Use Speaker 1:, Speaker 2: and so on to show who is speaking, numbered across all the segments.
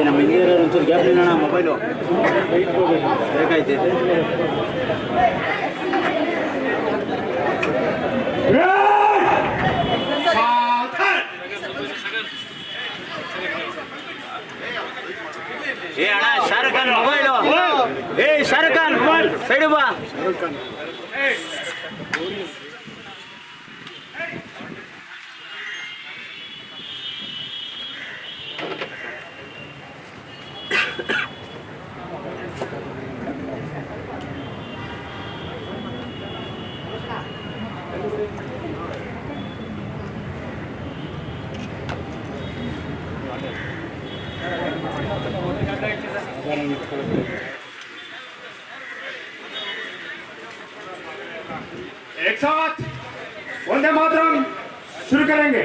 Speaker 1: ನಮ್ಮ ಇಂಜಿನಿಯರ್ ಒಂಚೂರು ಗ್ಯಾಪ್ ಇಲ್ಲ ಮೊಬೈಲು ಬೇಕಾಯ್ತೈತೆ. ಏ ಅಣ್ಣ ಶಾರುಖ್ ಖಾನ್ ಮೊಬೈಲು, ಏ ಶಾರುಖ್ ಖಾನ್ ಮೊಬೈಲ್ ಸೈಡು ಬಾ.
Speaker 2: एक साथ वंदे मातरम शुरू करेंगे।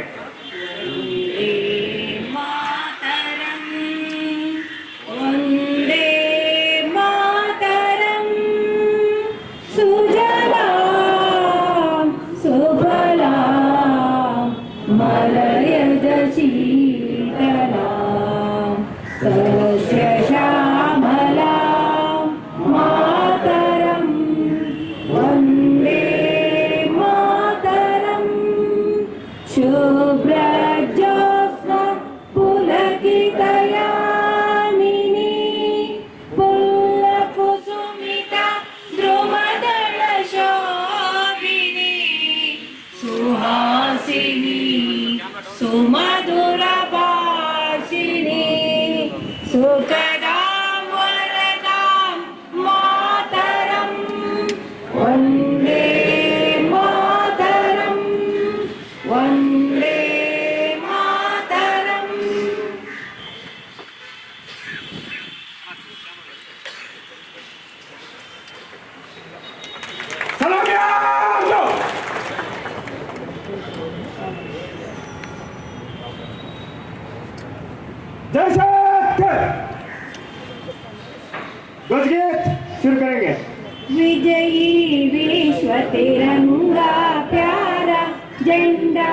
Speaker 2: शुरू करेंगे।
Speaker 3: विजयी विश्व तिरंगा प्यारा झंडा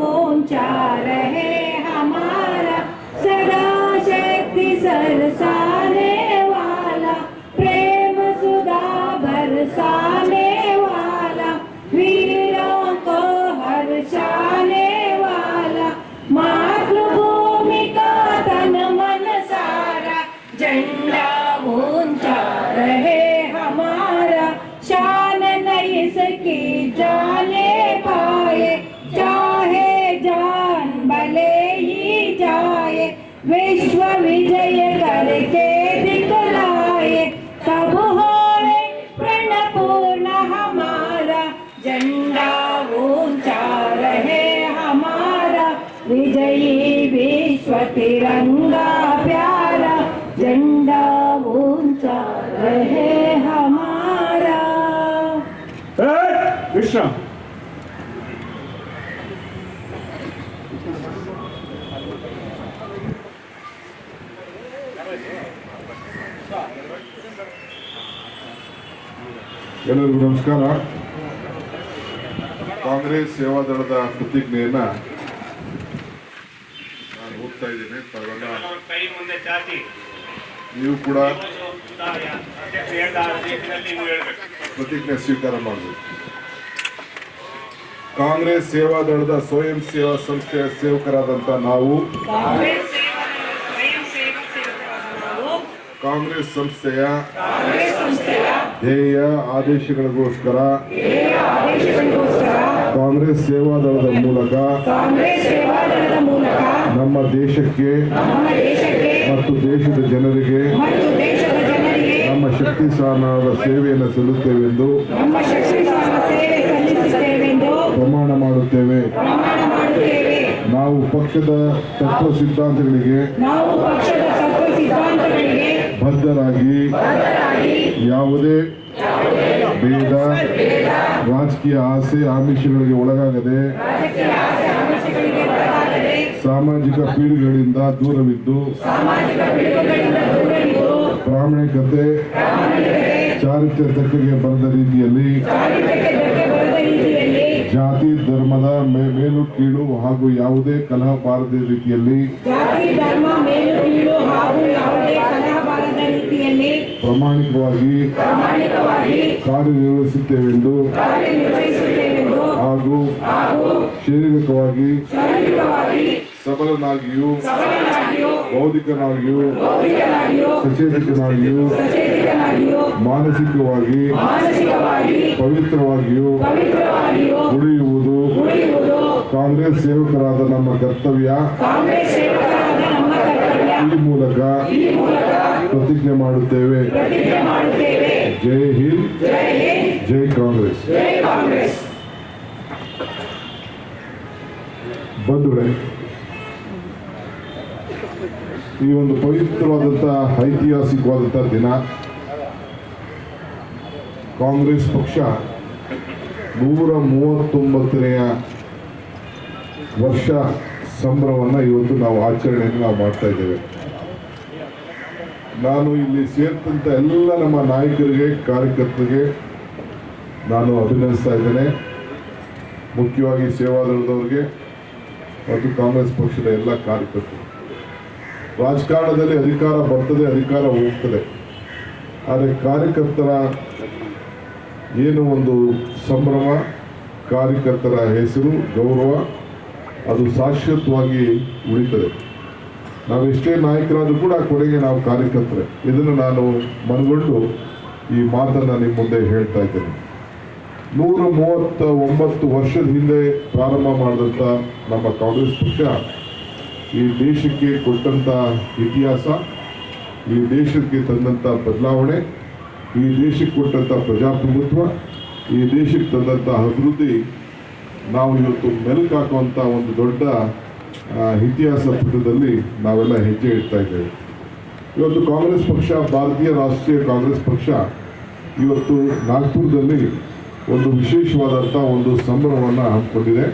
Speaker 3: ऊंचा रहे हमारा, सदा शक्ति सरसाने वाला, प्रेम सुधा बरसाने वाला, वीरों को हर्षाने वाला, मातृभूमि का तन मन सारा, झंडा ऊंचा रहे हमारा, शान नहीं इसकी जाने पाए, चाहे जान भले ही जाए, विश्व विजय करके दिखलाए, तब होए प्रणपूर्ण हमारा, झंडा ऊंचा रहे हमारा, विजयी विश्व तिरंगा प्यारा, झंडा ऊंचा रहे हमारा।
Speaker 2: विश्राम।
Speaker 4: ಎಲ್ಲರಿಗೂ ನಮಸ್ಕಾರ. ಕಾಂಗ್ರೆಸ್ ಸೇವಾದಳದ ಪ್ರತಿಜ್ಞೆಯನ್ನ ನಾನು ಓದ್ತಾ ಇದ್ದೇನೆ. ನೀವು ಕೂಡ ಪ್ರತಿಜ್ಞೆ ಸ್ವೀಕಾರ ಮಾಡಬೇಕು. ಕಾಂಗ್ರೆಸ್ ಸೇವಾದಳದ ಸ್ವಯಂ ಸೇವಾ ಸಂಸ್ಥೆಯ ಸೇವಕರಾದಂಥ ನಾವು ಕಾಂಗ್ರೆಸ್ ಸಂಸ್ಥೆಯ ಧ್ಯೇಯ ಆದೇಶಗಳಿಗೋಸ್ಕರ ಕಾಂಗ್ರೆಸ್ ಸೇವಾದಳದ ಮೂಲಕ ನಮ್ಮ ದೇಶಕ್ಕೆ ಮತ್ತು ದೇಶದ ಜನರಿಗೆ ನಮ್ಮ ಶಕ್ತಿ ಸಾಧನದ ಸೇವೆಯನ್ನು ಸಲ್ಲಿಸುತ್ತೇವೆಂದು ಪ್ರಮಾಣ ಮಾಡುತ್ತೇವೆ. ನಾವು ಪಕ್ಷದ ತತ್ವ ಸಿದ್ಧಾಂತಗಳಿಗೆ ಬದ್ಧರಾಗಿ ಯಾವುದೇ ಭೇದ ರಾಜಕೀಯ ಆಸೆ ಆಮಿಷಗಳಿಗೆ ಒಳಗಾಗದೆ ಸಾಮಾಜಿಕ ಪೀಳಿಗೆಗಳಿಂದ ದೂರವಿದ್ದು ಪ್ರಾಮಾಣಿಕತೆ ಚಾರಿತ್ರ್ಯಕ್ಕೆ ಬರೆದ ರೀತಿಯಲ್ಲಿ ಜಾತಿ ಧರ್ಮದ ಮೇಲು ಕೀಳು ಹಾಗೂ ಯಾವುದೇ ಕಲಹ ಬಾರದ ರೀತಿಯಲ್ಲಿ
Speaker 3: ಜಾತಿ ಧರ್ಮ ಮೇಲು ಕೀಳು ಹಾಗೂ ಯಾವುದೇ ಕಲಹ ಬಾರದ ರೀತಿಯಲ್ಲಿ
Speaker 4: ಪ್ರಾಮಾಣಿಕವಾಗಿ ಕಾರ್ಯನಿರ್ವಹಿಸುತ್ತೇವೆಂದು ಹಾಗೂ ಶಾರೀರಿಕವಾಗಿ ಸಬಲನಾಗಿಯೂ ಬೌದ್ಧಿಕನಾಗಿಯೂ ಸಚೇತಕನಾಗಿಯೂ ಮಾನಸಿಕವಾಗಿ ಪವಿತ್ರವಾಗಿಯೂ ಉಳಿಯುವುದು ಕಾಂಗ್ರೆಸ್ ಸೇವಕರಾದ ನಮ್ಮ ಕರ್ತವ್ಯ. ಈ ಮೂಲಕ ಪ್ರತಿಜ್ಞೆ ಮಾಡುತ್ತೇವೆ. ಜೈ ಹಿಂದ್, ಜೈ ಕಾಂಗ್ರೆಸ್. ಬಂಧುಗಳೇ, ಈ ಒಂದು ಪವಿತ್ರವಾದಂಥ ಐತಿಹಾಸಿಕವಾದಂಥ ದಿನ, ಕಾಂಗ್ರೆಸ್ ಪಕ್ಷ 139ನೆಯ ವರ್ಷ ಸಂಭ್ರಮವನ್ನು ಇವತ್ತು ನಾವು ಆಚರಣೆಯನ್ನು ನಾವು ಮಾಡ್ತಾ ಇದ್ದೇವೆ. ನಾನು ಇಲ್ಲಿ ಸೇರಿದಂಥ ಎಲ್ಲ ನಮ್ಮ ನಾಯಕರಿಗೆ, ಕಾರ್ಯಕರ್ತರಿಗೆ ನಾನು ಅಭಿನಂದಿಸ್ತಾ ಇದ್ದೇನೆ. ಮುಖ್ಯವಾಗಿ ಸೇವಾದಳದವರಿಗೆ ಮತ್ತು ಕಾಂಗ್ರೆಸ್ ಪಕ್ಷದ ಎಲ್ಲ ಕಾರ್ಯಕರ್ತರು. ರಾಜಕಾರಣದಲ್ಲಿ ಅಧಿಕಾರ ಬರ್ತದೆ, ಅಧಿಕಾರ ಹೋಗ್ತದೆ. ಆದರೆ ಕಾರ್ಯಕರ್ತರ ಏನು ಒಂದು ಸಂಭ್ರಮ, ಕಾರ್ಯಕರ್ತರ ಹೆಸರು, ಗೌರವ ಅದು ಶಾಶ್ವತವಾಗಿ ಉಳಿತದೆ. ನಾವೆಷ್ಟೇ ನಾಯಕರಾದರೂ ಕೂಡ ಕೊನೆಗೆ ನಾವು ಕಾರ್ಯಕರ್ತರೆ. ಇದನ್ನು ನಾನು ಮನಗೊಂಡು ಈ ಮಾತನ್ನು ನಿಮ್ಮ ಮುಂದೆ ಹೇಳ್ತಾ ಇದ್ದೇನೆ. 139 ವರ್ಷದ ಹಿಂದೆ ಪ್ರಾರಂಭ ಮಾಡಿದಂಥ ನಮ್ಮ ಕಾಂಗ್ರೆಸ್ ಪಕ್ಷ ಈ ದೇಶಕ್ಕೆ ಕೊಟ್ಟಂಥ ಇತಿಹಾಸ, ಈ ದೇಶಕ್ಕೆ ತಂದಂಥ ಬದಲಾವಣೆ, ಈ ದೇಶಕ್ಕೆ ಕೊಟ್ಟಂಥ ಪ್ರಜಾಪ್ರಭುತ್ವ, ಈ ದೇಶಕ್ಕೆ ತಂದಂಥ ಅಭಿವೃದ್ಧಿ ನಾವು ಇವತ್ತು ಮೆಲುಕು ಹಾಕುವಂಥ ಒಂದು ದೊಡ್ಡ ಇತಿಹಾಸ ಪುಟದಲ್ಲಿ ನಾವೆಲ್ಲ ಹೆಜ್ಜೆ ಇಡ್ತಾ ಇದ್ದೇವೆ. ಇವತ್ತು ಕಾಂಗ್ರೆಸ್ ಪಕ್ಷ, ಭಾರತೀಯ ರಾಷ್ಟ್ರೀಯ ಕಾಂಗ್ರೆಸ್ ಪಕ್ಷ ಇವತ್ತು ನಾಗ್ಪುರದಲ್ಲಿ ಒಂದು ವಿಶೇಷವಾದಂಥ ಒಂದು ಸಂಭ್ರಮವನ್ನು ಹಮ್ಮಿಕೊಂಡಿದೆ.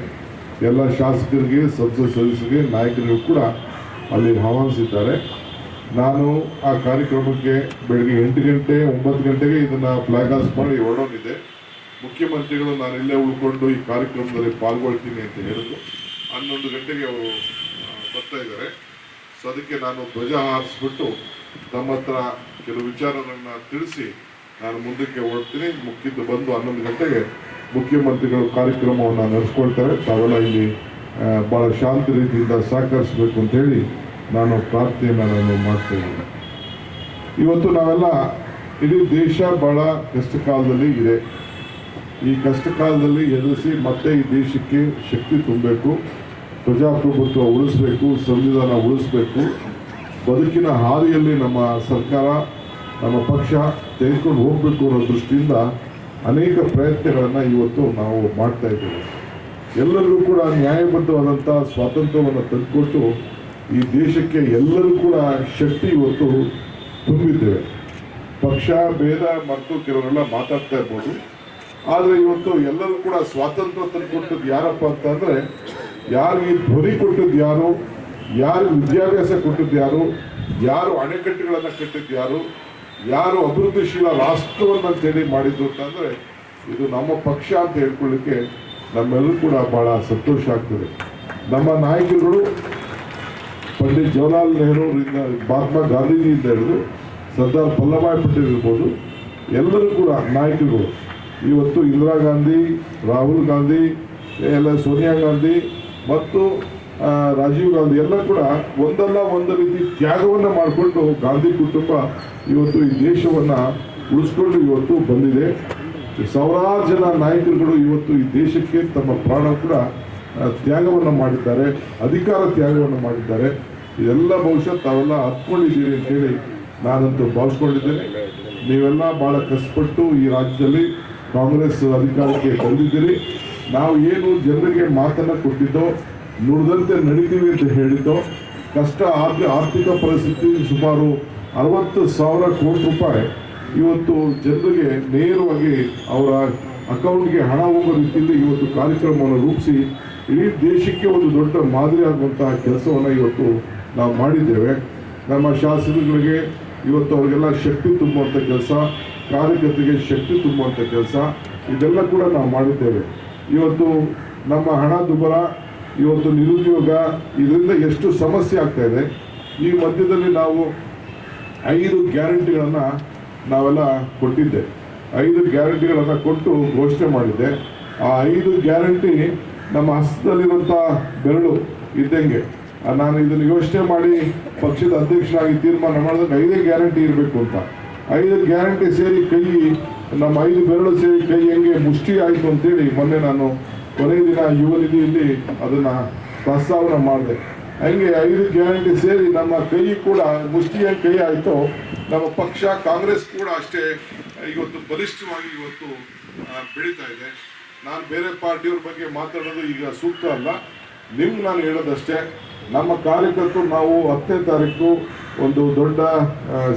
Speaker 4: ಎಲ್ಲ ಶಾಸಕರಿಗೆ, ಸಂಸತ್ ಸದಸ್ಯರಿಗೆ, ನಾಯಕರಿಗೂ ಕೂಡ ಅಲ್ಲಿ ಆಹ್ವಾನಿಸಿದ್ದಾರೆ. ನಾನು ಆ ಕಾರ್ಯಕ್ರಮಕ್ಕೆ ಬೆಳಗ್ಗೆ 8 ಗಂಟೆ 9 ಗಂಟೆಗೆ ಇದನ್ನು ಫ್ಲಾಗ್ ಹಾಸ್ಟ್ ಮಾಡಿ ಹೊರಡೋನಿದೆ. ಮುಖ್ಯಮಂತ್ರಿಗಳು ನಾನು ಇಲ್ಲೇ ಉಳ್ಕೊಂಡು ಈ ಕಾರ್ಯಕ್ರಮದಲ್ಲಿ ಪಾಲ್ಗೊಳ್ತೀನಿ ಅಂತ ಹೇಳಿದ್ರು. 11 ಗಂಟೆಗೆ ಅವರು ಬರ್ತಾ ಇದ್ದಾರೆ. ಸೊ ಅದಕ್ಕೆ ನಾನು ಧ್ವಜ ಹಾರಿಸ್ಬಿಟ್ಟು ತಮ್ಮ ಹತ್ರ ಕೆಲವು ವಿಚಾರಗಳನ್ನು ತಿಳಿಸಿ ನಾನು ಮುಂದಕ್ಕೆ ಹೊರಡ್ತೀನಿ. ಮುಖ್ಯದ್ದು ಬಂದು 11 ಗಂಟೆಗೆ ಮುಖ್ಯಮಂತ್ರಿಗಳು ಕಾರ್ಯಕ್ರಮವನ್ನು ನಡೆಸ್ಕೊಳ್ತಾರೆ. ತಾವೆಲ್ಲ ಇಲ್ಲಿ ಭಾಳ ಶಾಂತ ರೀತಿಯಿಂದ ಸಹಕರಿಸಬೇಕು ಅಂತೇಳಿ ನಾನು ಪ್ರಾರ್ಥನೆಯನ್ನು ನಾನು ಮಾಡ್ತಾ ಇದ್ದೀನಿ. ಇವತ್ತು ನಾವೆಲ್ಲ ಇಡೀ ದೇಶ ಭಾಳ ಕಷ್ಟ ಕಾಲದಲ್ಲಿ ಇದೆ. ಈ ಕಷ್ಟ ಕಾಲದಲ್ಲಿ ಎದುರಿಸಿ ಮತ್ತೆ ಈ ದೇಶಕ್ಕೆ ಶಕ್ತಿ ತುಂಬಬೇಕು, ಪ್ರಜಾಪ್ರಭುತ್ವ ಉಳಿಸ್ಬೇಕು, ಸಂವಿಧಾನ ಉಳಿಸ್ಬೇಕು, ಬದುಕಿನ ಹಾದಿಯಲ್ಲಿ ನಮ್ಮ ಸರ್ಕಾರ, ನಮ್ಮ ಪಕ್ಷ ತೆಗೆದುಕೊಂಡು ಹೋಗಬೇಕು ಅನ್ನೋ ದೃಷ್ಟಿಯಿಂದ ಅನೇಕ ಪ್ರಯತ್ನಗಳನ್ನು ಇವತ್ತು ನಾವು ಮಾಡ್ತಾ ಇದ್ದೇವೆ. ಎಲ್ಲರಿಗೂ ಕೂಡ ನ್ಯಾಯಬದ್ಧವಾದಂಥ ಸ್ವಾತಂತ್ರ್ಯವನ್ನು ತಂದುಕೊಟ್ಟು ಈ ದೇಶಕ್ಕೆ ಎಲ್ಲರೂ ಕೂಡ ಶಕ್ತಿ ಇವತ್ತು ತುಂಬಿದ್ದೇವೆ. ಪಕ್ಷ ಭೇದ ಮತ್ತು ಕೆಲವರೆಲ್ಲ ಮಾತಾಡ್ತಾ ಇರ್ಬೋದು, ಆದರೆ ಇವತ್ತು ಎಲ್ಲರೂ ಕೂಡ ಸ್ವಾತಂತ್ರ್ಯ ತಂದುಕೊಟ್ಟದ್ದು ಯಾರಪ್ಪ ಅಂತಂದರೆ, ಯಾರಿಗೆ ಧ್ವನಿ ಕೊಟ್ಟದ್ದು ಯಾರು, ಯಾರು ವಿದ್ಯಾಭ್ಯಾಸ ಕೊಟ್ಟದ್ದು ಯಾರು, ಯಾರು ಅಣೆಕಟ್ಟುಗಳನ್ನು ಕಟ್ಟಿದ್ದು ಯಾರು, ಯಾರು ಅಭಿವೃದ್ಧಿಶೀಲ ರಾಷ್ಟ್ರವನ್ನು ಅಂತೇಳಿ ಮಾಡಿದ್ದು ಅಂತಂದರೆ ಇದು ನಮ್ಮ ಪಕ್ಷ ಅಂತ ಹೇಳ್ಕೊಳ್ಳಿಕ್ಕೆ ನಮ್ಮೆಲ್ಲರೂ ಕೂಡ ಭಾಳ ಸಂತೋಷ ಆಗ್ತದೆ. ನಮ್ಮ ನಾಯಕರುಗಳು ಪಂಡಿತ್ ಜವಾಹರ್ಲಾಲ್ ನೆಹರೂರಿಂದ, ಮಹಾತ್ಮ ಗಾಂಧೀಜಿಯಿಂದ ಹಿಡಿದು ಸರ್ದಾರ್ ವಲ್ಲಭಾಯ್ ಪಟೇಲ್ ಇರ್ಬೋದು, ಎಲ್ಲರೂ ಕೂಡ ನಾಯಕರುಗಳು ಇವತ್ತು ಇಂದಿರಾ ಗಾಂಧಿ, ರಾಹುಲ್ ಗಾಂಧಿ, ಎಲ್ಲ ಸೋನಿಯಾ ಗಾಂಧಿ ಮತ್ತು ರಾಜೀವ್ ಗಾಂಧಿ ಎಲ್ಲ ಕೂಡ ಒಂದಲ್ಲ ಒಂದು ರೀತಿ ತ್ಯಾಗವನ್ನು ಮಾಡಿಕೊಂಡು ಗಾಂಧಿ ಕುಟುಂಬ ಇವತ್ತು ಈ ದೇಶವನ್ನು ಉಳಿಸ್ಕೊಂಡು ಇವತ್ತು ಬಂದಿದೆ. ಸಾವಿರಾರು ಜನ ನಾಯಕರುಗಳು ಇವತ್ತು ಈ ದೇಶಕ್ಕೆ ತಮ್ಮ ಪ್ರಾಣ ಕೂಡ ತ್ಯಾಗವನ್ನು ಮಾಡಿದ್ದಾರೆ, ಅಧಿಕಾರ ತ್ಯಾಗವನ್ನು ಮಾಡಿದ್ದಾರೆ. ಇದೆಲ್ಲ ಬಹುಶಃ ತಾವೆಲ್ಲ ಹತ್ಕೊಂಡಿದ್ದೀರಿ ಅಂತೇಳಿ ನಾನಂತೂ ಭಾವಿಸ್ಕೊಂಡಿದ್ದೇನೆ. ನೀವೆಲ್ಲ ಭಾಳ ಕಷ್ಟಪಟ್ಟು ಈ ರಾಜ್ಯದಲ್ಲಿ ಕಾಂಗ್ರೆಸ್ ಅಧಿಕಾರಕ್ಕೆ ತಂದಿದ್ದೀರಿ. ನಾವು ಏನು ಜನರಿಗೆ ಮಾತನ್ನು ಕೊಟ್ಟಿದ್ದೋ, ನುಡಿದಂತೆ ನಡೀತೀವಿ ಅಂತ ಹೇಳಿದ್ದೋ, ಕಷ್ಟ ಆರ್ಥಿಕ ಪರಿಸ್ಥಿತಿ ಸುಮಾರು 60,000 ಕೋಟಿ ರೂಪಾಯಿ ಇವತ್ತು ಜನರಿಗೆ ನೇರವಾಗಿ ಅವರ ಅಕೌಂಟ್ಗೆ ಹಣ ಹೋಗೋ ರೀತಿಯಲ್ಲಿ ಇವತ್ತು ಕಾರ್ಯಕ್ರಮವನ್ನು ರೂಪಿಸಿ ಇಡೀ ದೇಶಕ್ಕೆ ಒಂದು ದೊಡ್ಡ ಮಾದರಿ ಆಗುವಂತಹ ಕೆಲಸವನ್ನು ಇವತ್ತು ನಾವು ಮಾಡಿದ್ದೇವೆ. ನಮ್ಮ ಶಾಸಕರಿಗೆ ಇವತ್ತು ಅವರಿಗೆಲ್ಲ ಶಕ್ತಿ ತುಂಬುವಂಥ ಕೆಲಸ, ಕಾರ್ಯಕರ್ತರಿಗೆ ಶಕ್ತಿ ತುಂಬುವಂಥ ಕೆಲಸ, ಇದೆಲ್ಲ ಕೂಡ ನಾವು ಮಾಡಿದ್ದೇವೆ. ಇವತ್ತು ನಮ್ಮ ಹಣ ದುಬ್ಬರ, ಇವತ್ತು ನಿರುದ್ಯೋಗ, ಇದರಿಂದ ಎಷ್ಟು ಸಮಸ್ಯೆ ಆಗ್ತಾ ಇದೆ. ಈ ಮಧ್ಯದಲ್ಲಿ ನಾವು 5 ಗ್ಯಾರಂಟಿಗಳನ್ನು ನಾವೆಲ್ಲ ಕೊಟ್ಟಿದ್ದೆ. 5 ಗ್ಯಾರಂಟಿಗಳನ್ನು ಕೊಟ್ಟು ಘೋಷಣೆ ಮಾಡಿದ್ದೆ. ಆ 5 ಗ್ಯಾರಂಟಿ ನಮ್ಮ ಹಸ್ತದಲ್ಲಿರುವಂಥ ಬೆರಳು ಇದ್ದಂಗೆ. ನಾನು ಇದನ್ನು ಯೋಚನೆ ಮಾಡಿ ಪಕ್ಷದ ಅಧ್ಯಕ್ಷನಾಗಿ ತೀರ್ಮಾನ ಮಾಡಿದಾಗ 5 ಗ್ಯಾರಂಟಿ ಇರಬೇಕು ಅಂತ. 5 ಗ್ಯಾರಂಟಿ ಸೇರಿ ಕೈ, ನಮ್ಮ 5 ಬೆರಳು ಸೇರಿ ಕೈ ಹೆಂಗೆ ಮುಷ್ಟಿ ಆಯಿತು ಅಂತೇಳಿ ಮೊನ್ನೆ ನಾನು ಕೊನೆಯ ದಿನ ಯುವ ನಿಧಿಯಲ್ಲಿ ಅದನ್ನು ಪ್ರಸ್ತಾವನೆ ಮಾಡಿದೆ. ಹಂಗೆ 5 ಗ್ಯಾರಂಟಿ ಸೇರಿ ನಮ್ಮ ಕೈ ಕೂಡ ಮುಷ್ಟಿಯ ಕೈ ಆಯಿತು. ನಮ್ಮ ಪಕ್ಷ ಕಾಂಗ್ರೆಸ್ ಕೂಡ ಅಷ್ಟೇ ಇವತ್ತು ಬಲಿಷ್ಠವಾಗಿ ಇವತ್ತು ಬೆಳೀತಾ ಇದೆ. ನಾನು ಬೇರೆ ಪಾರ್ಟಿಯವ್ರ ಬಗ್ಗೆ ಮಾತಾಡೋದು ಈಗ ಸೂಕ್ತ ಅಲ್ಲ. ನಿಮ್ಗೆ ನಾನು ಹೇಳೋದಷ್ಟೇ, ನಮ್ಮ ಕಾರ್ಯಕರ್ತರು ನಾವು 10ನೇ ತಾರೀಕು ಒಂದು ದೊಡ್ಡ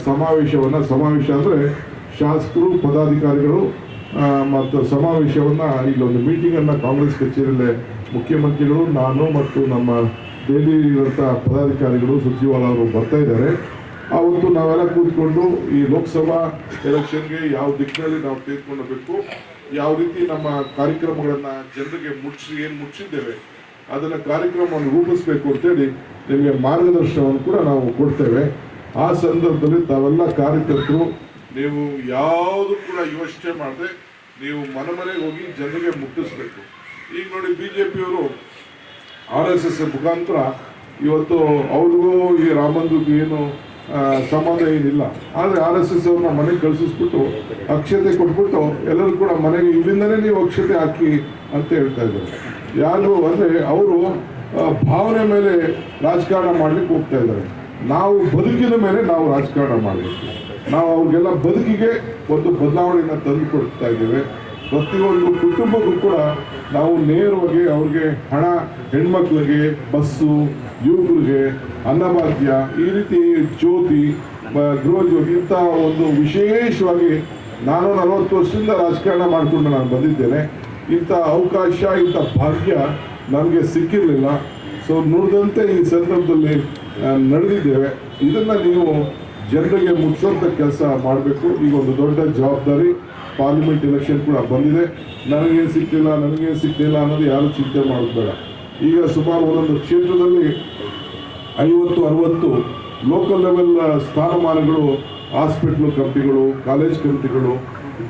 Speaker 4: ಸಮಾವೇಶ ಅಂದರೆ ಶಾಸಕರು, ಪದಾಧಿಕಾರಿಗಳು ಮತ್ತು ಸಮಾವೇಶವನ್ನು, ಇಲ್ಲೊಂದು ಮೀಟಿಂಗನ್ನು ಕಾಂಗ್ರೆಸ್ ಕಚೇರಿಯಲ್ಲೇ ಮುಖ್ಯಮಂತ್ರಿಗಳು, ನಾನು ಮತ್ತು ನಮ್ಮ ದೆಹಲಿ ಇರುವಂಥ ಪದಾಧಿಕಾರಿಗಳು, ಸಚಿವಾಲಯ ಅವರು ಬರ್ತಾ ಇದ್ದಾರೆ. ಆವತ್ತು ನಾವೆಲ್ಲ ಕೂತ್ಕೊಂಡು ಈ ಲೋಕಸಭಾ ಎಲೆಕ್ಷನ್ಗೆ ಯಾವ ದಿಕ್ಕಿನಲ್ಲಿ ನಾವು ತೆಗೆದುಕೊಳ್ಳಬೇಕು, ಯಾವ ರೀತಿ ನಮ್ಮ ಕಾರ್ಯಕ್ರಮಗಳನ್ನು ಜನರಿಗೆ ಮುಟ್ಟಿಸಿದ್ದೇವೆ ಅದನ್ನು ಕಾರ್ಯಕ್ರಮವನ್ನು ರೂಪಿಸಬೇಕು ಅಂತೇಳಿ ನಿಮಗೆ ಮಾರ್ಗದರ್ಶನವನ್ನು ಕೂಡ ನಾವು ಕೊಡ್ತೇವೆ. ಆ ಸಂದರ್ಭದಲ್ಲಿ ತಾವೆಲ್ಲ ಕಾರ್ಯಕರ್ತರು ನೀವು ಯಾವುದು ಕೂಡ ಯೋಚನೆ ಮಾಡದೆ ನೀವು ಮನೆಗೆ ಹೋಗಿ ಜನರಿಗೆ ಮುಟ್ಟಿಸ್ಬೇಕು. ಈಗ ನೋಡಿ, BJPಯವರು RSS ಮುಖಾಂತರ ಇವತ್ತು ಅವ್ರಿಗೂ ಈ ರಾಮ ಮಂದಿರಕ್ಕೂ ಏನು ಸಂಬಂಧ ಏನಿಲ್ಲ. ಆದರೆ RSS ಅವ್ರನ್ನ ಮನೆಗೆ ಕಳಿಸಿಸ್ಬಿಟ್ಟು ಅಕ್ಷತೆ ಕೊಟ್ಬಿಟ್ಟು ಎಲ್ಲರೂ ಕೂಡ ಮನೆಗೆ ಇಲ್ಲಿಂದಲೇ ನೀವು ಅಕ್ಷತೆ ಹಾಕಿ ಅಂತ ಹೇಳ್ತಾ ಇದ್ದಾರೆ. ಯಾರು ಅಂದರೆ ಅವರು ಭಾವನೆ ಮೇಲೆ ರಾಜಕಾರಣ ಮಾಡಲಿಕ್ಕೆ ಹೋಗ್ತಾ ಇದ್ದಾರೆ. ನಾವು ಬದುಕಿನ ಮೇಲೆ ನಾವು ರಾಜಕಾರಣ ಮಾಡಬೇಕು. ನಾವು ಅವ್ರಿಗೆಲ್ಲ ಬದುಕಿಗೆ ಒಂದು ಬದಲಾವಣೆಯನ್ನು ತಂದು ಕೊಡ್ತಾ ಇದ್ದೇವೆ. ಪ್ರತಿಯೊಂದು ಕುಟುಂಬಕ್ಕೂ ಕೂಡ ನಾವು ನೇರವಾಗಿ ಅವ್ರಿಗೆ ಹಣ, ಹೆಣ್ಮಕ್ಳಿಗೆ ಬಸ್ಸು, ಯುವಕರಿಗೆ ಅನ್ನಭಾಗ್ಯ, ಈ ರೀತಿ ಜ್ಯೋತಿ, ಗೃಹಜ್ಯೋತಿ ಇಂಥ ಒಂದು ವಿಶೇಷವಾಗಿ ನಾನು 40 ವರ್ಷದಿಂದ ರಾಜಕಾರಣ ಮಾಡಿಕೊಂಡು ನಾನು ಬಂದಿದ್ದೇನೆ. ಇಂಥ ಅವಕಾಶ, ಇಂಥ ಭಾಗ್ಯ ನನಗೆ ಸಿಕ್ಕಿರಲಿಲ್ಲ. ಸೊ ನುಡಿದಂತೆ ಈ ಸಂದರ್ಭದಲ್ಲಿ ನಡೆದಿದ್ದೇವೆ. ಇದನ್ನು ನೀವು ಜನರಿಗೆ ಮುಟ್ಟಿಸೋಂಥ ಕೆಲಸ ಮಾಡಬೇಕು. ಈಗ ಒಂದು ದೊಡ್ಡ ಜವಾಬ್ದಾರಿ, ಪಾರ್ಲಿಮೆಂಟ್ ಎಲೆಕ್ಷನ್ ಕೂಡ ಬಂದಿದೆ. ನನಗೇನು ಸಿಕ್ಕಿಲ್ಲ ಅನ್ನೋದು ಯಾರು ಚಿಂತೆ ಮಾಡೋದು ಬೇಡ. ಈಗ ಸುಮಾರು ಒಂದೊಂದು ಕ್ಷೇತ್ರದಲ್ಲಿ 50-60 ಲೋಕಲ್ ಲೆವೆಲ್ ಸ್ಥಾನಮಾನಗಳು, ಹಾಸ್ಪಿಟ್ಲು ಕಮಿಟಿಗಳು, ಕಾಲೇಜ್ ಕಮಿಟಿಗಳು,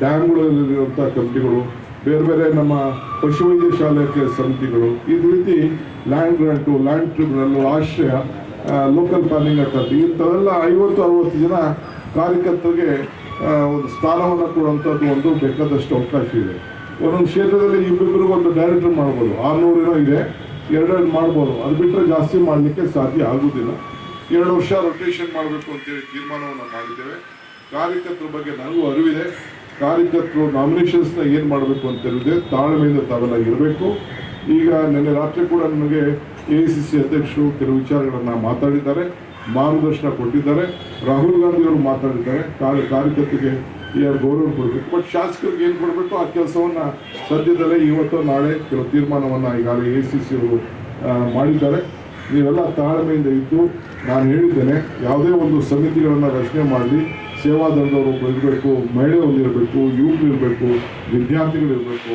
Speaker 4: ಡ್ಯಾಮ್ಗಳಲ್ಲಿರುವಂಥ ಕಮಿಟಿಗಳು, ಬೇರೆ ಬೇರೆ ನಮ್ಮ ಪಶುವೈದ್ಯ ಶಾಲೆಯ ಸಮಿತಿಗಳು, ಈ ರೀತಿ ಲ್ಯಾಂಡ್ ಗ್ರಾಂಟು, ಲ್ಯಾಂಡ್ ಟ್ರಿಬ್ಯುನಲ್ಲು, ಆಶ್ರಯ, ಲೋಕಲ್ ಪ್ಲಾನಿಂಗ್ ಅಥಾರಿಟಿ, ಇಂಥವೆಲ್ಲ 50-60 ಜನ ಕಾರ್ಯಕರ್ತರಿಗೆ ಒಂದು ಸ್ಥಾನವನ್ನು ಕೊಡುವಂಥದ್ದು ಒಂದು ಬೇಕಾದಷ್ಟು ಅವಕಾಶ ಇದೆ. ಒಂದೊಂದು ಕ್ಷೇತ್ರದಲ್ಲಿ ಇಬ್ಬರಿಗೂ ಒಂದು ಡೈರೆಕ್ಟರ್ ಮಾಡ್ಬೋದು, 600 ಇದೆ, 2 ಮಾಡ್ಬೋದು. ಅದು ಬಿಟ್ಟರೆ ಜಾಸ್ತಿ ಮಾಡಲಿಕ್ಕೆ ಸಾಧ್ಯ ಆಗುವುದಿಲ್ಲ. 2 ವರ್ಷ ರೊಟೇಷನ್ ಮಾಡಬೇಕು ಅಂತೇಳಿ ತೀರ್ಮಾನವನ್ನು ಮಾಡಿದ್ದೇವೆ. ಕಾರ್ಯಕರ್ತರ ಬಗ್ಗೆ ನನಗೂ ಅರಿವಿದೆ. ಕಾರ್ಯಕರ್ತರು ನಾಮಿನೇಷನ್ಸ್ನ ಏನು ಮಾಡಬೇಕು ಅಂತ ಹೇಳಿದೆ, ತಾಳ್ಮೆಯಿಂದ ತಾವೆಲ್ಲ ಇರಬೇಕು. ಈಗ ನಿನ್ನೆ ರಾತ್ರಿ ಕೂಡ ನನಗೆ AICC ಅಧ್ಯಕ್ಷರು ಕೆಲವು ವಿಚಾರಗಳನ್ನು ಮಾತಾಡಿದ್ದಾರೆ, ಮಾರ್ಗದರ್ಶನ ಕೊಟ್ಟಿದ್ದಾರೆ. ರಾಹುಲ್ ಗಾಂಧಿಯವರು ಮಾತಾಡಿದ್ದಾರೆ, ಕಾರ್ಯಕರ್ತರಿಗೆ ಗೌರವ ಕೊಡಬೇಕು. ಬಟ್ ಶಾಸಕರಿಗೆ ಏನು ಕೊಡಬೇಕು ಆ ಕೆಲಸವನ್ನು ಸದ್ಯದಲ್ಲೇ ಇವತ್ತು ನಾಳೆ ಕೆಲವು ತೀರ್ಮಾನವನ್ನು ಈಗಾಗಲೇ AICC ಅವರು ಮಾಡಿದ್ದಾರೆ. ನೀವೆಲ್ಲ ತಾಳ್ಮೆಯಿಂದ ಇದ್ದು, ನಾನು ಹೇಳಿದ್ದೇನೆ, ಯಾವುದೇ ಒಂದು ಸಮಿತಿಗಳನ್ನು ರಚನೆ ಮಾಡಲಿ, ಸೇವಾದಳದವರು ಇರಬೇಕು, ಮಹಿಳೆಯರು ಇರಬೇಕು, ಯುವಕರು ಇರಬೇಕು, ವಿದ್ಯಾರ್ಥಿಗಳಿರಬೇಕು,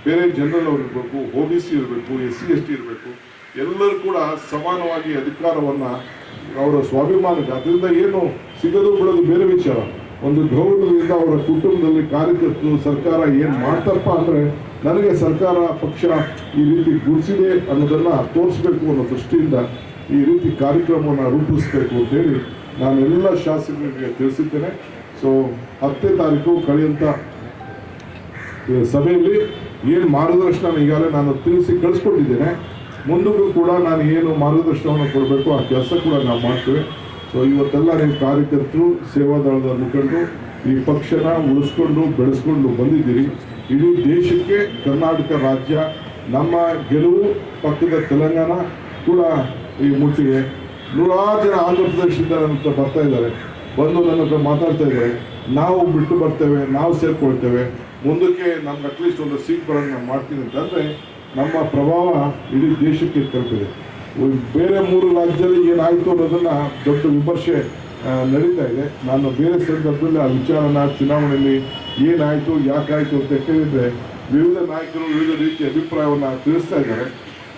Speaker 4: ಬೇರೆ ಜನರಲ್ ಅವರು ಇರಬೇಕು, OBC ಇರಬೇಕು, SC ST ಇರಬೇಕು. ಎಲ್ಲರೂ ಕೂಡ ಸಮಾನವಾಗಿ ಅಧಿಕಾರವನ್ನು ಅವರ ಸ್ವಾಭಿಮಾನಕ್ಕೆ, ಅದರಿಂದ ಏನು ಸಿಗೋದು ಬಿಡೋದು ಬೇರೆ ವಿಚಾರ. ಒಂದು ಗೌರವದಿಂದ ಅವರ ಕುಟುಂಬದಲ್ಲಿ ಕಾರ್ಯಕರ್ತರು ಸರ್ಕಾರ ಏನು ಮಾಡ್ತಪ್ಪ ಅಂದರೆ ನನಗೆ ಸರ್ಕಾರ ಪಕ್ಷ ಈ ರೀತಿ ಗುರುಸಿದೆ ಅನ್ನೋದನ್ನು ತೋರಿಸ್ಬೇಕು ಅನ್ನೋ ದೃಷ್ಟಿಯಿಂದ ಈ ರೀತಿ ಕಾರ್ಯಕ್ರಮವನ್ನು ರೂಪಿಸಬೇಕು ಅಂತೇಳಿ ನಾನು ಎಲ್ಲ ಶಾಸಕರಿಗೆ ತಿಳಿಸಿದ್ದೇನೆ. ಸೊ 10ನೇ ತಾರೀಕು ಕಳೆಯುವಂಥ ಸಭೆಯಲ್ಲಿ ಏನು ಮಾರ್ಗದರ್ಶನ ಈಗಾಗಲೇ ನಾನು ತಿಳಿಸಿ ಕಳಿಸ್ಕೊಟ್ಟಿದ್ದೇನೆ. ಮುಂದಕ್ಕೂ ಕೂಡ ನಾನು ಏನು ಮಾರ್ಗದರ್ಶನವನ್ನು ಕೊಡಬೇಕು ಆ ಕೆಲಸ ಕೂಡ ನಾವು ಮಾಡ್ತೇವೆ. ಸೊ ಇವತ್ತೆಲ್ಲ ನೀವು ಕಾರ್ಯಕರ್ತರು, ಸೇವಾದಳದ ಮುಖಂಡರು ಈ ಪಕ್ಷನ ಉಳಿಸ್ಕೊಂಡು ಬೆಳೆಸ್ಕೊಂಡು ಬಂದಿದ್ದೀರಿ. ಇಡೀ ದೇಶಕ್ಕೆ ಕರ್ನಾಟಕ ರಾಜ್ಯ, ನಮ್ಮ ಗೆಲುವು ಪಕ್ಕದ ತೆಲಂಗಾಣ ಕೂಡ ಈ ಮುಟ್ಟಿಗೆ. 100 ಜನ ಆಂಧ್ರ ಪ್ರದೇಶದಿಂದ ನನ್ನ ಹತ್ರ ಬರ್ತಾ ಇದ್ದಾರೆ, ಬಂದು ನನ್ನ ಹತ್ರ ಮಾತಾಡ್ತಾ ಇದ್ದಾರೆ. ನಾವು ಬಿಟ್ಟು ಬರ್ತೇವೆ, ನಾವು ಸೇರ್ಕೊಳ್ತೇವೆ, ಮುಂದಕ್ಕೆ ನಮ್ಗೆ ಅಟ್ಲೀಸ್ಟ್ ಒಂದು ಸೀಟ್ ಬರೋಂಗೆ ನಾನು ಮಾಡ್ತೀನಿ ಅಂತಂದರೆ ನಮ್ಮ ಪ್ರಭಾವ ಇಡೀ ದೇಶಕ್ಕೆ ತಲುಪಿದೆ. ಬೇರೆ 3 ರಾಜ್ಯದಲ್ಲಿ ಏನಾಯಿತು ಅನ್ನೋದನ್ನು ದೊಡ್ಡ ವಿಮರ್ಶೆ ನಡೀತಾ ಇದೆ. ನಾನು ಬೇರೆ ಸಂದರ್ಭದಲ್ಲಿ ಆ ವಿಚಾರನ ಚುನಾವಣೆಯಲ್ಲಿ ಏನಾಯಿತು, ಯಾಕಾಯಿತು ಅಂತ ಕೇಳಿದರೆ ವಿವಿಧ ನಾಯಕರು ವಿವಿಧ ರೀತಿಯ ಅಭಿಪ್ರಾಯವನ್ನು ತಿಳಿಸ್ತಾ ಇದ್ದಾರೆ.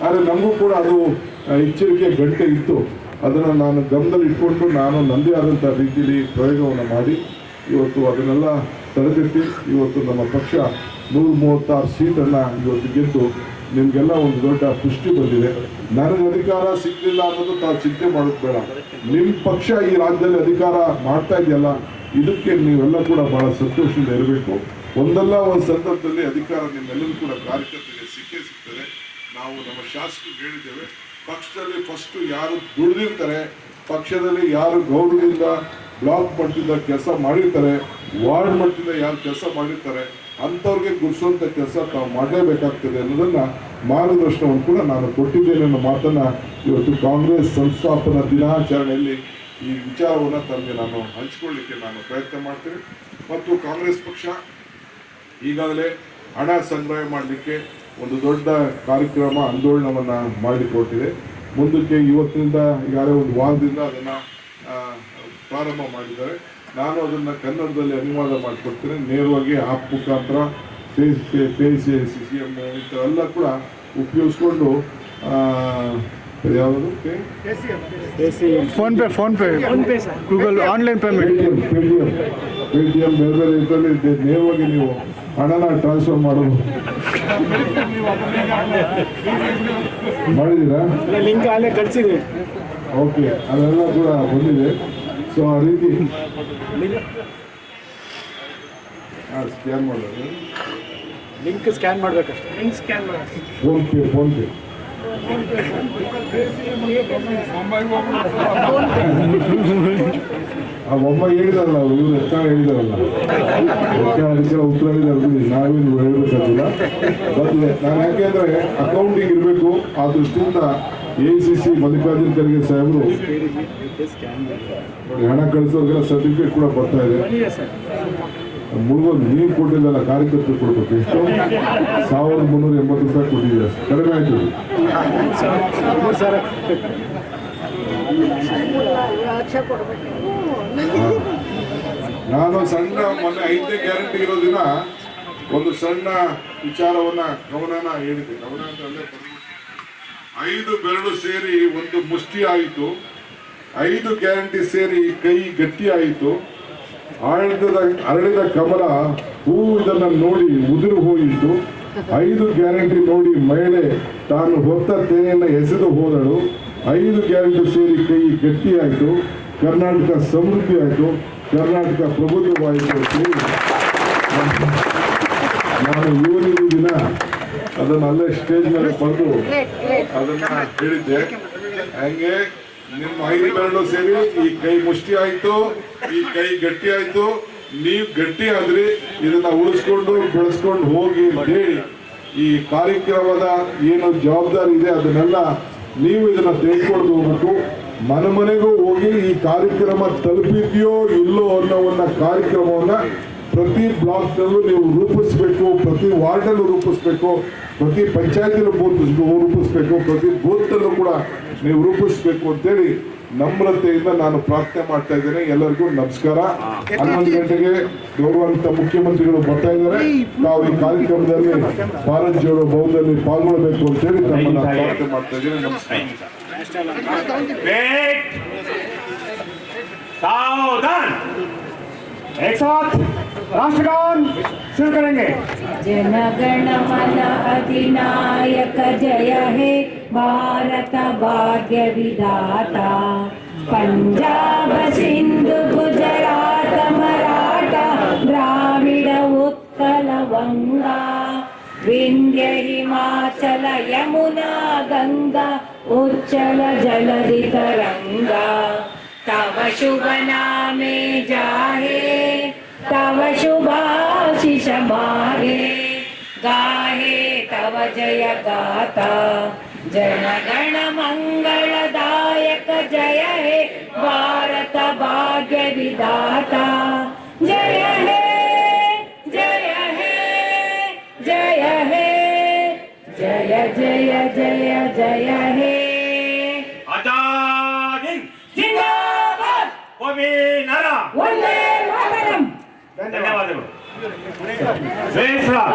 Speaker 4: ಆದರೆ ನಮಗೂ ಕೂಡ ಅದು ಎಚ್ಚರಿಕೆ ಗಂಟೆ ಇತ್ತು. ಅದನ್ನು ನಾನು ಗಮನದಲ್ಲಿ ಇಟ್ಕೊಂಡು ನಾನು ನನ್ನದೇ ಆದಂಥ ರೀತಿಯಲ್ಲಿ ಪ್ರಯೋಗವನ್ನು ಮಾಡಿ ಇವತ್ತು ಅದನ್ನೆಲ್ಲ ತಡೆಗಟ್ಟಿ ಇವತ್ತು ನಮ್ಮ ಪಕ್ಷ 136 ಸೀಟನ್ನು ಇವತ್ತು ಗೆದ್ದು ನಿಮಗೆಲ್ಲ ಒಂದು ದೊಡ್ಡ ಪುಷ್ಟಿ ಬಂದಿದೆ. ನನಗೆ ಅಧಿಕಾರ ಸಿಗಲಿಲ್ಲ ಅನ್ನೋದು ತಾವು ಚಿಂತೆ ಮಾಡೋದು ಬೇಡ. ನಿಮ್ಮ ಪಕ್ಷ ಈ ರಾಜ್ಯದಲ್ಲಿ ಅಧಿಕಾರ ಮಾಡ್ತಾ ಇದೆಯಲ್ಲ, ಇದಕ್ಕೆ ನೀವೆಲ್ಲ ಕೂಡ ಬಹಳ ಸಂತೋಷದಿಂದ ಇರಬೇಕು. ಒಂದಲ್ಲ ಒಂದು ಸಂದರ್ಭದಲ್ಲಿ ಅಧಿಕಾರ ನಿಮ್ಮೆಲ್ಲರೂ ಕೂಡ ಕಾರ್ಯಕರ್ತರಿಗೆ ಸಿಕ್ಕೇ ಸಿಗ್ತದೆ. ನಾವು ನಮ್ಮ ಶಾಸಕರು ಹೇಳಿದ್ದೇವೆ, ಪಕ್ಷದಲ್ಲಿ ಫಸ್ಟು ಯಾರು ದುಡಿದಿರ್ತಾರೆ, ಪಕ್ಷದಲ್ಲಿ ಯಾರು ಗೌರವದಿಂದ ಬ್ಲಾಕ್ ಮಟ್ಟದಿಂದ ಕೆಲಸ ಮಾಡಿರ್ತಾರೆ, ವಾರ್ಡ್ ಮಟ್ಟದಿಂದ ಯಾರು ಕೆಲಸ ಮಾಡಿರ್ತಾರೆ, ಅಂಥವ್ರಿಗೆ ಗುರುಸುವಂಥ ಕೆಲಸ ತಾವು ಮಾಡಲೇಬೇಕಾಗ್ತದೆ ಅನ್ನೋದನ್ನು ಮಾರ್ಗದರ್ಶನವನ್ನು ಕೂಡ ನಾನು ಕೊಟ್ಟಿದ್ದೇನೆ ಅನ್ನೋ ಮಾತನ್ನು ಇವತ್ತು ಕಾಂಗ್ರೆಸ್ ಸಂಸ್ಥಾಪನಾ ದಿನಾಚರಣೆಯಲ್ಲಿ ಈ ವಿಚಾರವನ್ನು ತಮಗೆ ನಾನು ಹಂಚಿಕೊಳ್ಳಿಕ್ಕೆ ನಾನು ಪ್ರಯತ್ನ ಮಾಡ್ತೇನೆ. ಮತ್ತು ಕಾಂಗ್ರೆಸ್ ಪಕ್ಷ ಈಗಾಗಲೇ ಹಣ ಸಂಗ್ರಹ ಮಾಡಲಿಕ್ಕೆ ಒಂದು ದೊಡ್ಡ ಕಾರ್ಯಕ್ರಮ ಆಂದೋಲನವನ್ನು ಮಾಡಿಕೊಟ್ಟಿದೆ. ಮುಂದಕ್ಕೆ ಇವತ್ತಿನಿಂದ ಈಗಾಗಲೇ ಒಂದು ವಾರದಿಂದ ಅದನ್ನು ಪ್ರಾರಂಭ ಮಾಡಿದ್ದಾರೆ. ನಾನು ಅದನ್ನು ಕನ್ನಡದಲ್ಲಿ ಅನುವಾದ ಮಾಡಿಕೊಡ್ತೇನೆ. ನೇರವಾಗಿ ಆಪ್ ಮುಖಾಂತರ CM ಇಂಥವೆಲ್ಲ ಕೂಡ ಉಪಯೋಗಿಸ್ಕೊಂಡು ಯಾವುದು
Speaker 5: PhonePe Google online payment
Speaker 4: Paytm ಬೇರೆ ಬೇರೆ ಇದರಲ್ಲಿ ನೇರವಾಗಿ ನೀವು ಹಣನ ಟ್ರಾನ್ಸ್ಫರ್ ಮಾಡೋದು ಮಾಡಿದ್ದೀರಾ?
Speaker 5: ಲಿಂಕ್ ಅಲ್ಲೇ ಕಳಿಸಿದೆ.
Speaker 4: ಓಕೆ, ಅದೆಲ್ಲ ಕೂಡ ಬಂದಿದೆ. ಸೊ ಆ ರೀತಿ ಸ್ಕ್ಯಾನ್ ಮಾಡೋದು,
Speaker 5: ಲಿಂಕ್ ಸ್ಕ್ಯಾನ್ ಮಾಡಬೇಕಷ್ಟೇ. ಲಿಂಕ್ ಸ್ಕ್ಯಾನ್ ಮಾಡಿ
Speaker 4: ಫೋನ್ಪೇ ಆ ಒಬ್ಬ ಹೇಳಿದಾರಲ್ಲ, ಇವರು ಎತ್ತ ಹೇಳಿದಾರಲ್ಲ, ಅದಕ್ಕೆ ಉತ್ತರ ಹೇಳಿದಾರೆ. ನಾವೇನು ಹೇಳಬೇಕಾಗಿಲ್ಲ. ಗೊತ್ತಿದೆ ನಾನು, ಯಾಕೆಂದರೆ ಅಕೌಂಟಿಂಗ್ ಇರಬೇಕು. ಆ ದೃಷ್ಟಿಯಿಂದ ACC ಮಲ್ಲಿಕಾರ್ಜುನ್ ಖರ್ಗೆ ಸಾಹೇಬರು ಹಣ ಕಳಿಸೋರಿಗೆಲ್ಲ ಸರ್ಟಿಫಿಕೇಟ್ ಕೂಡ ಬರ್ತಾ ಇದೆ. ಮುಳುಗೋದು ನೀವು ಕೊಟ್ಟಿದ್ದಲ್ಲ, ಕಾರ್ಯಕರ್ತರು ಕೊಡ್ಬೇಕು. ಎಷ್ಟು 1380 ರೂಪಾಯಿ ಕೊಟ್ಟಿದ್ದೀರ, ಕಡಿಮೆ ಆಯ್ತು. ನಾನು ಸಣ್ಣ ಮೊನ್ನೆ 5ನೇ ಗ್ಯಾರಂಟಿ ಇರೋ ದಿನ ಒಂದು ಸಣ್ಣ ವಿಚಾರವನ್ನ ಗಮನ ಹೇಳಿದ್ದೆ. ಗಮನ ಅಂತಂದ್ರೆ 5 ಬೆರಳು ಸೇರಿ ಒಂದು ಮುಷ್ಟಿ ಆಯಿತು, 5 ಗ್ಯಾರಂಟಿ ಸೇರಿ ಕೈ ಗಟ್ಟಿ ಆಯಿತು, ಅರಳಿದ ಕಮಲ ಹೂವು ಇದನ್ನು ನೋಡಿ ಉದುರು ಹೋಯಿತು, 5 ಗ್ಯಾರಂಟಿ ನೋಡಿ ಮಹಿಳೆ ತಾನು ಹೊತ್ತ ತೇನೆಯನ್ನು ಎಸೆದು ಹೋದಳು, 5 ಗ್ಯಾರಂಟಿ ಸೇರಿ ಕೈ ಗಟ್ಟಿ ಆಯಿತು, ಕರ್ನಾಟಕ ಸಮೃದ್ಧಿ ಆಯಿತು, ಕರ್ನಾಟಕ ಪ್ರಬುದ್ಧವಾಯಿತು ಅಂತೇಳಿ ನಾನು ಇವನಿಗೆ ದಿನ ಅದನ್ನು ಅಲ್ಲೇ ಸ್ಟೇಜ್ ಮೇಲೆ ಬಂದು ಅದನ್ನು ಹೇಳಿದ್ದೆ. ಹಂಗೆ ನಿಮ್ಮ 5 ಬೆರಳು ಸೇರಿ ಈ ಕೈ ಮುಷ್ಟಿ ಆಯಿತು, ಈ ಕೈ ಗಟ್ಟಿ ಆಯಿತು, ನೀವು ಗಟ್ಟಿ ಆದ್ರಿ, ಇದನ್ನ ಉಳಿಸ್ಕೊಂಡು ಬೆಳೆಸ್ಕೊಂಡು ಹೋಗಿ ಅಂತೇಳಿ ಈ ಕಾರ್ಯಕ್ರಮದ ಏನು ಜವಾಬ್ದಾರಿ ಇದೆ ಅದನ್ನೆಲ್ಲ ನೀವು ಇದನ್ನ ತಿಳ್ಕೊಂಡು ಹೋಗ್ಬೇಕು. ಮನೆಗೂ ಹೋಗಿ ಈ ಕಾರ್ಯಕ್ರಮ ತಲುಪಿದೆಯೋ ಇಲ್ಲೋ ಅನ್ನೋವನ್ನ ಕಾರ್ಯಕ್ರಮವನ್ನ ಪ್ರತಿ ಬ್ಲಾಕ್ನಲ್ಲೂ ನೀವು ರೂಪಿಸ್ಬೇಕು, ಪ್ರತಿ ವಾರ್ಡಲ್ಲೂ ರೂಪಿಸ್ಬೇಕು, ಪ್ರತಿ ಪಂಚಾಯತಿನಲ್ಲೂ ರೂಪಿಸ್ಬೇಕು, ಪ್ರತಿ ಬೂತ್ನಲ್ಲೂ ಕೂಡ ನೀವು ರೂಪಿಸ್ಬೇಕು ಅಂತೇಳಿ ನಮ್ರತೆಯಿಂದ ನಾನು ಪ್ರಾರ್ಥನೆ ಮಾಡ್ತಾ ಇದ್ದೇನೆ. ಎಲ್ಲರಿಗೂ ನಮಸ್ಕಾರ. 11 ಗಂಟೆಗೆ ಗೌರವಾನ್ವಿತ ಮುಖ್ಯಮಂತ್ರಿಗಳು ಬರ್ತಾ ಇದ್ದಾರೆ. ನಾವು ಈ ಕಾರ್ಯಕ್ರಮದಲ್ಲಿ ಭಾರತ್ ಜೋಡೋ ಭವನದಲ್ಲಿ ಪಾಲ್ಗೊಳ್ಳಬೇಕು ಅಂತೇಳಿ ತಮ್ಮನ್ನ ಪ್ರಾರ್ಥನೆ ಮಾಡ್ತಾ ಇದ್ದೇನೆ. ನಮಸ್ಕಾರ.
Speaker 2: सावधान, एक साथ राष्ट्रगान शुरू करेंगे.
Speaker 3: जनगण मन अधिनायक जय हे भारत भाग्य विधाता, पंजाब सिंधु गुजरात मराठा द्राविड उत्कल गंगा, विंध्य हिमाचल यमुना गंगा उच्चल जलधि तरंगा, तव शुभ नामे जाहे तव शुभाशिष माहे, गाहे तव जय गाथा, जनगण मंगलदायक जय हे भारत भाग्य विधाता, जय हे जय हे जय हे जय जय जय जय हे.
Speaker 2: आजाद हिंद
Speaker 3: जिंदाबाद.
Speaker 2: वंदे मातरಂ.
Speaker 3: ವಂದೇ ಮಾತರಂ.
Speaker 2: ಧನ್ಯವಾದಗಳು. ಜೈ ಶ್ರೀರಾಮ್.